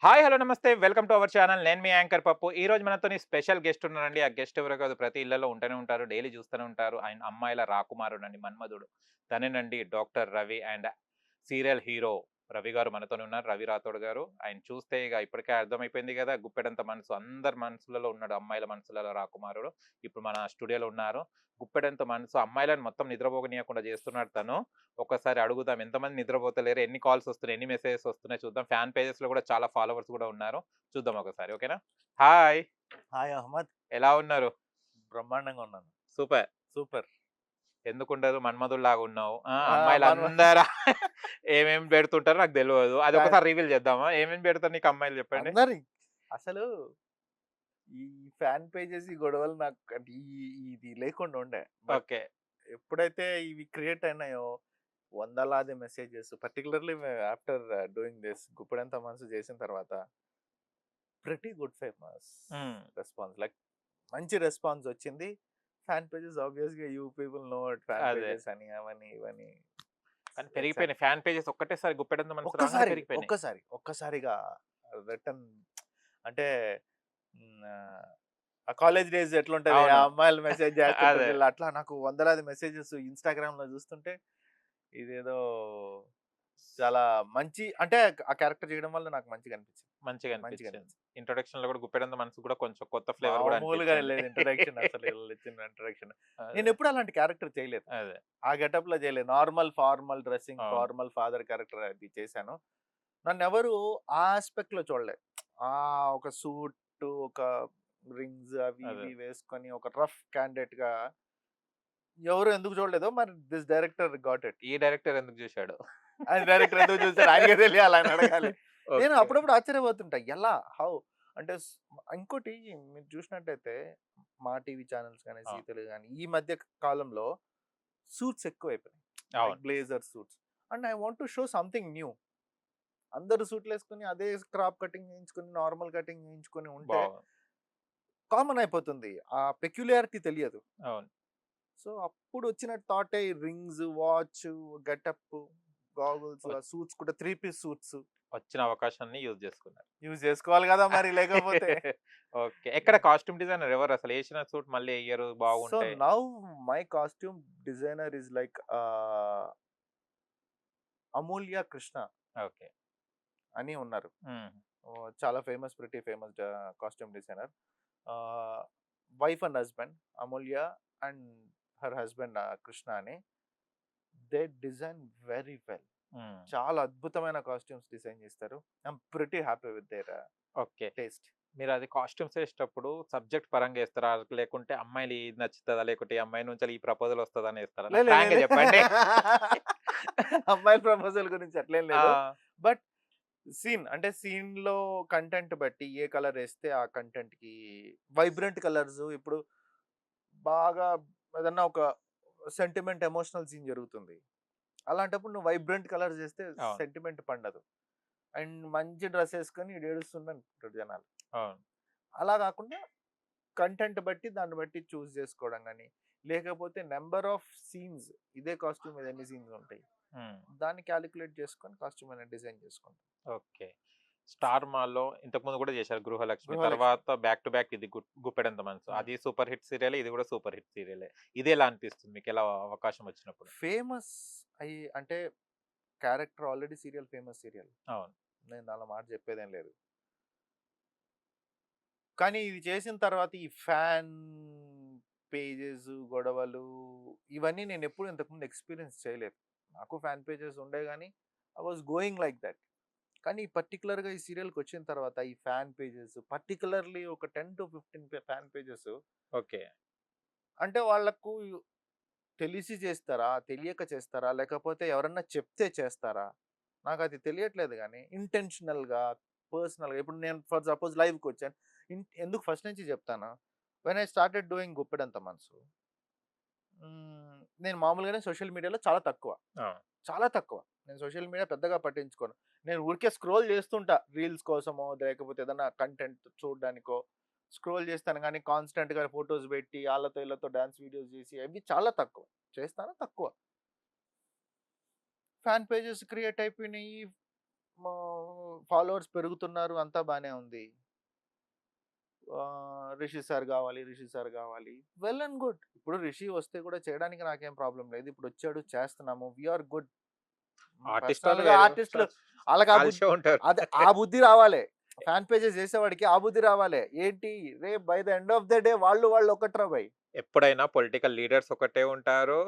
Hi! Hello! నమస్తే. Welcome to our channel. నేను మీ anchor పప్పు. ఈరోజు మనతోని స్పెషల్ గెస్ట్ ఉన్నారండి. ఆ గెస్ట్ ఎవరో కాదు ప్రతి ఇళ్లలో ఉంటూనే ఉంటారు. డైలీ చూస్తూనే ఉంటారు. ఆయన అమ్మాయిల రాకుమారుడండి, మన్మధుడు. తనేనండి doctor Ravi and serial hero Ravi garu మనతోనే ఉన్నారు. రవి రాథోడ్ గారు. ఆయన చూస్తే ఇక ఇప్పటికే అర్థమైపోయింది కదా! గుప్పెడంత మనసు అందరి మనసులలో ఉన్నాడు. అమ్మాయిల మనసులలో రాకుమారుడు. ఇప్పుడు మన స్టూడియోలో ఉన్నారు. గుప్పెడంత మనసు అమ్మాయిలను మొత్తం నిద్రపోనియకుండా చేస్తున్నాడు తను. ఒక్కసారి అడుగుదాం ఎంతమంది నిద్రపోతలేరు, ఎన్ని కాల్స్ వస్తున్నాయి, ఎన్ని మెసేజెస్ వస్తున్నాయి చూద్దాం. ఫ్యాన్ పేజెస్‌లో కూడా చాలా ఫాలోవర్స్ కూడా ఉన్నారు. చూద్దాం ఒకసారి. ఓకేనా? హాయ్! హాయ్ అహ్మద్. ఎలా ఉన్నారు? బ్రహ్మాండంగా ఉన్నాను. సూపర్. సూపర్. ఎందుకుండదు మన్మధుడిలాగా ఉన్నావు. ఆ! ఆ! మనం అమ్మాయిలందరూ ఏమేమి పెడుతుంటారో నాకు తెలవదు. ఫ్యాన్ అదొకసారి రివీల్ చేద్దామా? ఏమేమి పెడతారు నీకు అమ్మాయిలు చెప్పండి? అందరి అసలు ఈ ఫ్యాన్ పేజెస్, ఈ గొడవలు నాకు అంటే ఇది లేకుండా ఉండే. But okay. ఎప్పుడైతే ఇవి క్రియేట్ అయినాయో వందలాది messages particularly after doing this Guppedantha మనసు చేసిన తర్వాత ప్రెటీ గుడ్ ఫేమస్ హ్మ్. రెస్పాన్స్ లైక్ మంచి రెస్పాన్స్ వచ్చింది. ఫ్యాన్ పేజెస్ ఆబ్వియస్‌గా యూ పీపుల్ నో ఫ్యాన్ అదే. పేజెస్ అని అవని ఇవని కానీ ఎక్సెట్ పెరిగిపోయినాయి. ఫ్యాన్ పేజెస్ ఒక్కటేసారి గుప్పెడంత మనసు రాంగానే ఒక్కసారి, పెరిగిపోయినాయి. ఒక్కసారిగా రిటర్న్ అంటే ఆ కాలేజ్ డేస్ ఎట్లుంటది? ఆ అవును. అమ్మాయిలు మెసేజ్ అదే. చేస్తుంటారు. అట్లా నాకు వందలాది మెసేజెస్ ఇన్‌స్టాగ్రామ్‌లో చూస్తుంటే ఇదేదో చాలా మంచి అంటే ఆ క్యారెక్టర్ చేయడం వల్ల నాకు మంచిగా అనిపించింది. మంచిగా మంచిగా అనిపించింది. అనిపించింది. ఇంట్రొడక్షన్‌లో కూడా గుప్పెడంత మనసు కూడా కొంచెం కొత్త ఫ్లేవర్ కూడా మామూలుగా అనిపించింది. లేదు ఇంట్రడక్షన్ అసలు ఇచ్చిన ఇంట్రడక్షన్. అదే. నేనెప్పుడు అలాంటి క్యారెక్టర్ చేయలేదు. అదే. ఆ గెటప్‌లో చేయలేదు. నార్మల్ ఫార్మల్ డ్రెస్సింగ్, అవును. ఫార్మల్ ఫాదర్ క్యారెక్టర్ అది చేశాను. నన్నెవరు ఆ యాస్పెక్ట్‌లో చూడలే. ఒక సూట్, ఒక రింగ్స్ అవి అదే. ఇవి వేసుకొని ఒక రఫ్ క్యాండిడేట్‌గా ఎవరు ఎందుకు చూడలేదో మరి దిస్ డైరెక్టర్ గాట్ ఇట్. ఈ డైరెక్టర్ ఎందుకు జూసాడో. ఆయన డైరెక్టర్ ఎందుకు చూసాడు ఆయనకే తెలియాలి ఆయన అడగాలి. నేను ఓకే. అప్పుడప్పుడు ఆశ్చర్యపోతుంటా. ఎలా? హౌ? అంటే ఇంకోటి మీరు చూసినట్టయితే మా టీవీ ఛానెల్స్ గాని, ఆ! జీ తెలుగు గాని ఈ మధ్య కాలంలో సూట్స్ ఎక్కువైపోయినాయి. లైక్ అవును. Blazer suits. And I want to show something new. అందరూ సూట్‌లేసుకొని అదే క్రాప్ కటింగ్ చేయించుకొని, నార్మల్ కటింగ్ చేయించుకొని ఉంటే బాగుంది. కామన్ అయిపోతుంది. ఆ పెక్యులియారిటీ తెలియదు. అవును. సో, అప్పుడు వచ్చిన థాటే రింగ్స్, వాచ్, గెటప్, గాగుల్స్, ఆ ఒచ్ సూట్స్ కూడా 3 పీస్ సూట్స్ వచ్చిన అవకాశాన్ని యూజ్ జేసుకున్నారు. యూజ్ చేసుకోవాలి కదా! మరి లేకపోతే. ఓకే. ఎక్కడ కాస్ట్యూమ్ డిజైనర్ ఎవరు అసలు? ఏసిన సూట్ మళ్ళీ ఎయ్యరు సో, బాగుంటాయి. Now my costume designer is like Amulya Krishna okay. అని ఉన్నారు. హ్మ్. చాలా famous pretty famous costume designer. Ah, wife and husband Amulya and her husband Krishna అని. They design very well. హ్మ్. చాలా అద్భుతమైన కాస్ట్యూమ్స్ డిజైన్ చేస్తారు. I'm pretty happy with their okay. Taste. మీరది కాస్ట్యూమ్స్ ఏసేటప్పుడు సబ్జెక్ట్ పరంగా ఏస్తారా? లేకుంటే అమ్మాయిలు ఇది నచ్చుతదా? లేకుంటే ఈ అమ్మాయి నుంచెల్లి ఈ ప్రపోజల్ వస్తదని ఏస్తారా? లే నాకు లే లే ఫ్రాంక్‌గా లే. చెప్పండి. అమ్మాయిల ప్రపోజల్ గురించి అట్లేం లేదు. ఆ! బట్ అంటే సీన్‌లో కంటెంట్ బట్టి ఏ కలర్ ఏస్తే ఆ కంటెంట్‌కి వైబ్రెంట్ కలర్స్ ఇప్పుడు బాగా ఏదన్నా ఒక సెంటిమెంట్, ఎమోషనల్ సీన్ జరుగుతుంది. అలాంటప్పుడు నువ్వు వైబ్రెంట్ కలర్స్ ఏస్తే అవును. సెంటిమెంట్ పండదు. అండ్ మంచి డ్రెస్ ఏసుకొని ఈడు ఏడుస్తుండనుకుంటారు జనాలు. అవును. అలా గాకుండా కంటెంట్ బట్టి దాన్ని బట్టి చూజ్ చేసుకోవడం గాని, లేకపోతే నంబర్ ఆఫ్ సీన్స్ ఇదే కాస్ట్యూమ్ మీద ఎన్ని సీన్స్ ఉంటాయి. హ్మ్. దాన్ని కాలిక్యులేట్ చేసుకొని కాస్ట్యూమ్ అనేది డిజైన్ చేసుకుంటాం. ఓకే. 'స్టార్ మాల్‌లో' ఇంతకుముందు గూడా జేశారు 'గృహలక్ష్మి.' 'గృహలక్ష్మి.' తర్వాత బ్యాక్ టు బ్యాక్ ఇది 'గుప్పెడంత మనసు.' హ్మ్. అది సూపర్ హిట్ సీరియలే. ఇది గూడా సూపర్ హిట్ సీరియలే. ఇదెలా అనిపిస్తుంది మీకెలా అవకాశం వచ్చినప్పుడు? ఫేమస్ అంటే character already serial famous serial. అవును. నేను దానిలో మాట చెప్పేదేం లేదు. కానీ ఇది చేసిన తర్వాత ఈ ఫ్యాన్ పేజెస్, గొడవలు ఇవన్నీ నేనెప్పుడు ఇంతకుముందు ఎక్స్‌పీరియన్స్ చేయలేదు. నాకు ఫ్యాన్ పేజెస్ ఉండేవి గానీ, I was going like that. కానీ పర్టిక్యులర్‌గా ఈ సీరియల్‌కొచ్చిన తర్వాత ఈ ఫ్యాన్ పేజెస్ పర్టిక్యులర్‌లీ ఒక 10-15 ఫ్యాన్ పేజెస్ ఓకే. అంటే వాళ్ళకు తెలిసి చేస్తారా? తెలియక చేస్తారా? లేకపోతే ఎవరన్నా చెప్తే చేస్తారా? నాకది తెలియట్లేదు గానీ ఇంటెన్షనల్‌గా, పర్సనల్‌గా ఇప్పుడు నేను ఫర్ సపోజ్ లైవ్‌కొచ్చాను. ఎందుకు ఫస్ట్ నుంచి చెప్తాను. When I started doing Guppedantha మనసు. నేను మామూలుగానే సోషల్ మీడియాలో చాలా తక్కువ. ఆ! చాలా తక్కువ. నేను సోషల్ మీడియా పెద్దగా పట్టించుకోను. నేను ఊరికే స్క్రోల్ చేస్తుంటా. రీల్స్ కోసమో, లేకపోతే ఏదన్నా కంటెంట్ చూడడానికో స్క్రోల్ చేస్తాను గానీ, కాన్స్టెంట్‌గా ఫోటోస్ పెట్టి ఆళ్ళతో ఈళ్ళతో డాన్స్ వీడియోస్ చేసి అవి చాలా తక్కువ. చేస్తాను తక్కువ. ఫ్యాన్ పేజెస్ క్రియేట్ అయిపోయినాయి. ఫాలోవర్స్ పెరుగుతున్నారు, అంతా బానే ఉంది. రిషి సార్ కావాలి, రిషి సార్ కావాలి. Well and good. ఇప్పుడు రిషి వస్తే కూడా చేయడానికి నాకేం ప్రాబ్లం లేదు. ఇప్పుడు వచ్చాడు, చేస్తున్నాము. We are good. ఆర్టిస్ట్ వాళ్ళు పర్సనల్‌గా వేరే ఆర్టిస్టులు వాళ్ళకి ఆ బుద్ధి, కాల్షో ఉంటారు. అదే ఆ బుద్ధి రావాలి. ఫ్యాన్ పేజెస్ చేసేవాడికి ఆ బుద్ధి రావాలి. ఏంటి రేపు by the end of the day వాళ్ళు ఒకట్రా భయ్. ఎప్పుడైనా పొలిటికల్ లీడర్స్ ఒకటే ఉంటారు.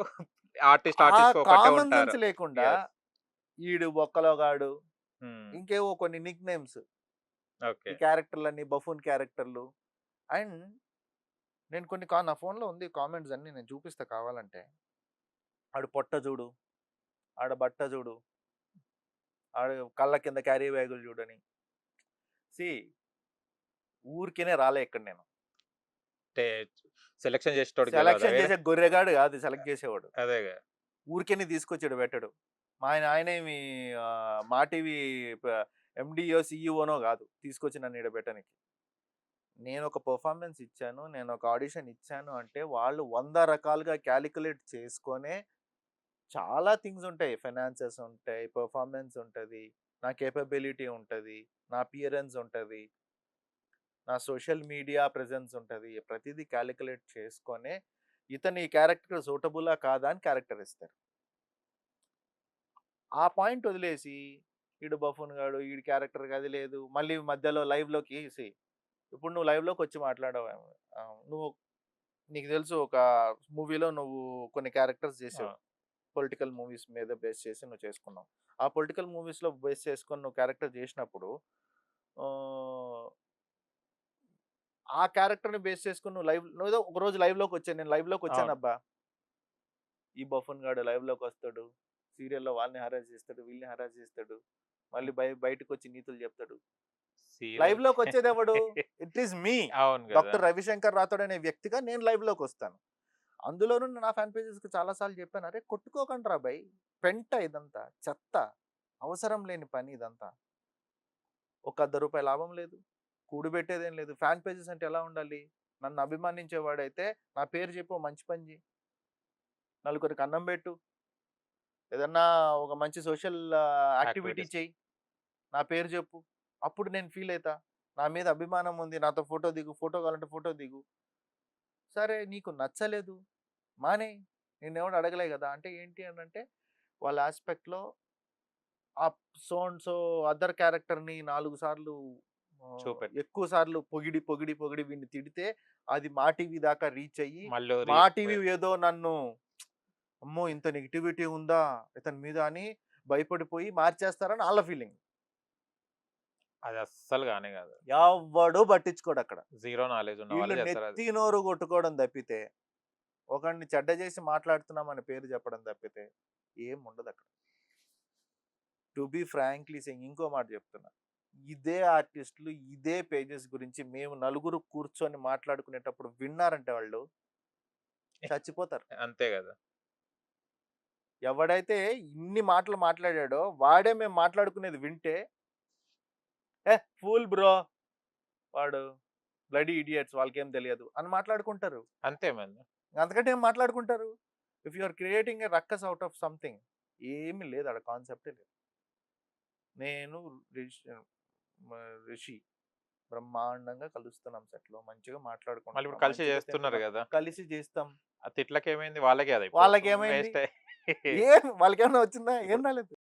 ఆ ఆర్టిస్ట్ ఒకటే కామన్ ఉంటారు. సెన్స్ లేకుండా యెస్. ఈడు బొక్కలోగాడు, హ్మ్. ఇంకేవో కొన్ని నిక్ నేమ్స్, ఓకే. ఈ క్యారెక్టర్‌లన్నీ బఫూన్ క్యారెక్టర్‌లు. అండ్ నేను కొన్ని నా ఫోన్‌లో ఉంది కామెంట్స్ అన్నీ, నేను చూపిస్తా కావాలంటే. ఆడు పొట్ట చూడు, ఆడ బట్ట చూడు, ఆడు కళ్ళ కింద క్యారీ బ్యాగులు చూడని. సీ ఊరికేనే రాలే ఇక్కడ నేను. అంటే సెలక్షన్ చేసేటోడికి తెలవదా సెలక్షన్ ఈడ? చేసే గొర్రెగాడు కాదు సెలెక్ట్ చేసేవాడు. అదేగా. ఊరికేనే తీసుకొచ్చాడు పెట్టడు. ఆయనేమి మా టీవీ ఎండీఓ, సీఈఓనో కాదు తీసుకొచ్చి నన్ను ఈడ పెట్టనికి. నేను ఒక పెర్ఫార్మన్స్ ఇచ్చాను, నేను ఒక ఆడిషన్ ఇచ్చాను అంటే వాళ్ళు 100 రకాలుగా క్యాలిక్యులేట్ చేసుకొనే, చాలా థింగ్స్ ఉంటాయి. ఫైనాన్సెస్ ఉంటాయి, పెర్ఫార్మన్స్ ఉంటది, నా కేపబిలిటీ ఉంటది, నా అపియరెన్స్ ఉంటది, నా సోషల్ మీడియా ప్రెజెన్స్ ఉంటది. ప్రతిదీ క్యాలిక్యులేట్ చేసుకొనే ఇతను ఈ క్యారెక్టర్ సూటబులా కాదా అని క్యారెక్టర్ ఇస్తారు. ఆ పాయింట్ వదిలేసి ఈడు బఫూన్ గాడు, ఈడి క్యారెక్టర్ అది లేదు. మళ్ళీ మధ్యలో లైవ్‌లోకి ఇప్పుడు నువ్వు లైవ్‌లోకి వచ్చి మాట్లాడావు. నువ్వు, నీకు తెలుసు ఒక మూవీలో నువ్వు కొన్ని క్యారెక్టర్స్ ఆ! చేసావు. పొలిటికల్ మూవీస్ మీద బేస్ చేసి నువ్వు చేసుకున్నావు. ఆ పొలిటికల్ మూవీస్‌లో బేస్ చేసుకొని నువ్వు క్యారెక్టర్ చేసినప్పుడు ఆహ్, ఆ క్యారెక్టర్‌ని బేస్ చేసుకొని నువ్వు ఏదో ఒక రోజు లైవ్‌లోకి వచ్చాను. నేను లైవ్‌లోకి అవును. వచ్చానబ్బా! ఈ బఫూన్ గాడు లైవ్‌లోకి వస్తాడు. సీరియల్‌లో వాళ్ళని హరాస్ చేస్తాడు, వీళ్ళని హరాస్ చేస్తాడు. మళ్ళీ బయటకొచ్చి నీతులు చెప్తాడు. సీరియల్ లైవ్‌లోకి వచ్చేదెవడు? ఇట్ ఈస్ మీ. అవును గదా! డాక్టర్ రవిశంకర్ రాథోడ్ అనే వ్యక్తిగా నేను లైవ్‌లోకి వస్తాను. అందులోనూ నా ఫ్యాన్ పేజెస్‌కి చాలా సార్లు చెప్పాను. అరే కొట్టుకోకండిరా భయ్! పెంట ఇదంతా. చెత్త. అవసరం లేని పని ఇదంతా. ఒక రూ. 10 లాభం లేదు. కూడబెట్టేదేం లేదు. ఫ్యాన్ పేజెస్ అంటే ఎలా ఉండాలి? నన్ను అభిమానించేవాడైతే నా పేరు చెప్పి ఓ మంచి పని చెయి. నలుగురికి అన్నం పెట్టు. ఏదన్నా ఒక మంచి సోషల్ యాక్టివిటీ యాక్టివిటీస్. చెయ్యి. నా పేరు చెప్పు. అప్పుడు నేను ఫీల్ అయితా. నా మీద అభిమానం ఉంది. నాతో ఫోటో దిగు. ఫోటో కావాలంటే ఫోటో దిగు. సరే నీకు నచ్చలేదు. మానేయి. నిన్నెవడు అడగలే గదా! అంటే ఏంటి అనంటే వాళ్ళ యాస్పెక్ట్‌లో ఆ సో అండ్ సో అదర్ క్యారెక్టర్‌ని 4 సార్లు చూపెట్టు. ఎక్కువ సార్లు పొగిడి వీడిని తిడితే అది మా టీవీ దాకా రీచ్ అయ్యి, మళ్ళీ మా టీవీ ఏదో నన్ను అమ్మో! ఇంత నెగటివిటీ ఉందా ఇతని మీద అని భయపడిపోయి మార్చేస్తారని ఆళ్ళ ఫీలింగ్. అది అస్సలు గానే గాదు. ఎవ్వడు పట్టించుకోడక్కడ. జీరో నాలెడ్జ్ ఉన్న ఈళ్ళు వాళ్ళే చేస్తారది. నెత్తి నోరు కొట్టుకోవడం తప్పితే, ఒకడిని చెడ్డ చేసి మాట్లాడుతున్నామని పేరు చెప్పడం తప్పితే ఏముండదక్కడ. టు బీ ఫ్రాంక్లీ సేయింగ్ ఇంకో మాట చెప్తున్నా. ఇదే ఆర్టిస్టులు, ఇదే పేజెస్ గురించి మేము నలుగురు కూర్చొని మాట్లాడుకునేటప్పుడు విన్నారంటే వాళ్ళు చచ్చిపోతారు. అంతే గదా! ఎవడైతే ఇన్ని మాటలు మాట్లాడాడో వాడే మేము మాట్లాడుకునేది వింటే, ఫూల్ బ్రో వాడు బ్లడీ ఇడియట్స్ వాళ్ళకేం తెలియదు అని మాట్లాడుకుంటారు. అంతే మరి. అంతకంటే ఏం మాట్లాడుకుంటారు? If you are creating a ruckus out of something, ఏమి లేదు ఆడ, కాన్సెప్టే లేదు. నేను రిష్ మ రిషి బ్రహ్మాండంగా కలుస్తున్నాం సెట్‌లో. మంచిగా మళ్ళీ ఇప్పుడు మాట్లాడుకుంటున్నాం. కలిసి మంచిగా చేస్తున్నారు తింటున్నాం. గదా! కలిసి చేస్తాం. ఆ తిట్లకేమైంది వాళ్ళకే అది ఇప్పుడు వాళ్ళకేమైంది? వేస్టే. ఏం వాళ్ళకేమన్నా వచ్చిందా? ఏం రాలేదు.